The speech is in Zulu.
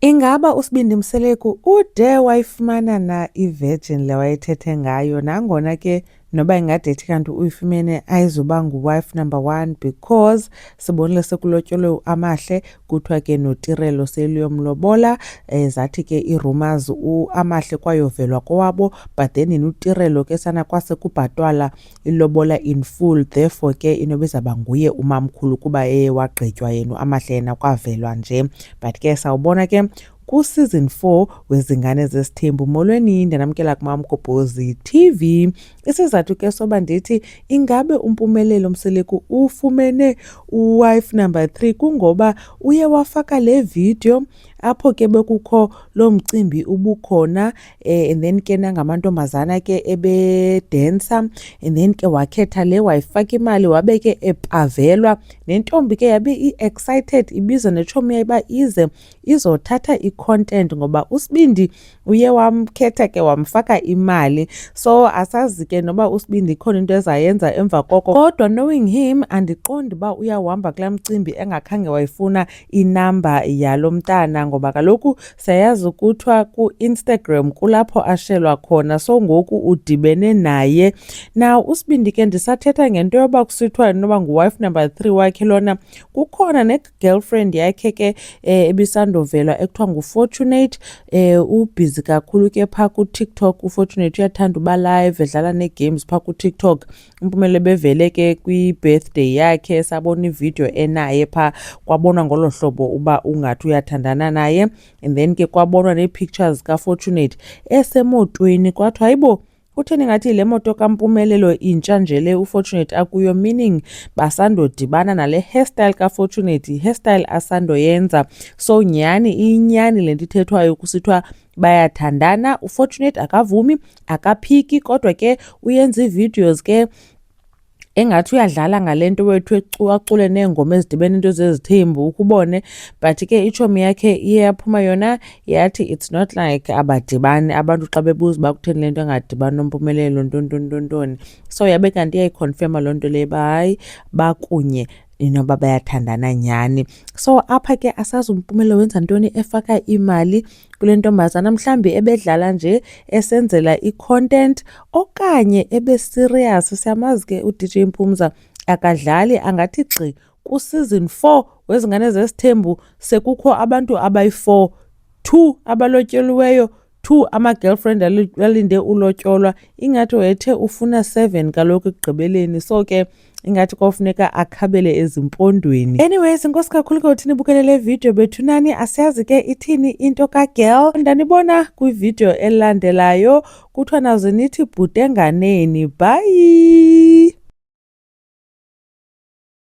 Ingaba uSibindi Mseleku ude wayifumana na i-virgin le wayethethe ngayo, nangona ke noba ingadethi kanti uyifumene ayizuba ngu-wife number 1 because sibonile sekulotyolwe uAmahle kuthiwa ke noTirelo seluyomlobola. Zathi ke ii-rumors uAmahle kwayovelwa kowabo, but then yena uTirelo ke sana kwasekubhatalwa ilobola in full, therefore ke inoba izawuba nguye umamkhulu kuba wagqitywa yena uAmahle yena kwavelwa nje. But ke sawubona ke ku-season 4 weZingane Zesithembu. Molweni, ndanamkela kuMamgobhozi TV. Isizathu ke soba ndithi ingabe uMpumelelo Mseleku ufumene u-wife number 3 kungoba uye wafaka le video apho ke bekukho lo mcimbi ubukhona, and then ke nangamantombazana ke ebedensa, and then ke wakhetha le wayifaka imali wabe ke epavelwa. Nentombi ke yabe i-excited ibiza netshomi yayiba ize izothatha i-content ngoba uSibindi uye wamkhetha ke wamfaka imali. So asazi ke noba uSibindi ikhona into ezayenza emva koko, kodwa knowing him andiqondi uba uyawuhamba kulaa mcimbi engakhange wayifuna inamba yalo mntana, ngoba kaloku siyayazi ukuthiwa ku-Instagram kulapho ashelwa khona. So ngoku udibene naye. Now uSibindi ke ndisathetha ngento yoba kusithiwa noba ngu-wife number 3 wakhe lona, kukhona ne-girlfriend yakhe ke ebisandovelwa ekuthiwa nguFortunate. Ubhizi kakhulu ke phaa kuTikTok. uFortunate uyathanda uba live edlala nee-games phaa kuTikTok. Impumelelo bevele ke kwi-birthday yakhe sabona ividiyo enaye phaa, kwabonwa ngolo hlobo uba ungathi uyathandana naye, and then ke kwabonwa nee-pictures kaFortunate esemotweni. Kwathiwa hayibo, kutheni ngathi le moto kaMpumelelo intsha nje le uFortunate akuyo, meaning basandodibana nale hairstyle kaFortunate, hairstyle asandoyenza. So nyhani inyani le nto ithethwayo kusithiwa bayathandana. uFortunate akavumi, akaphiki, kodwa ke uyenza ii-videos ke engathi uyadlala ngale nto wethu acule neengoma ezidibene into zezithembu ukubone. But ke itshomi yakhe iye yaphuma yona yathi it's not like abadibani abantu xa bebuza uba kutheni le nto engadibani noMpumelelo ntontoni. So yabe kanti iyayikhonfema loo nto leyo uba hayi bakunye inoba bayathandana nyhani. So apha ke asazi uMpumelelo wenza ntoni efaka imali kule ntombazana, mhlawumbi ebedlala nje esenzela i-content okanye ebe-serious. Siyamazi ke uDJ Phumza akadlali, angathi gxi ku-season 4 weZingane Zesithembu sekukho abantu abayi-4, 2 abalotyoliweyo, 2 ama-girlfriend alinde ulotyolwa. Ingathi wethe ufuna 7 kaloku ekugqibeleni. So ke ingathi kofuneka akhabele ezimpondweni. Anyways, inkosi kakhulu ke uthini bukele le video bethunani. Asiyazi ke ithini into kaGirl. Ndanibona kwivideo elandelayo. Kuthiwa naze nithi bhutenganeni. Bye.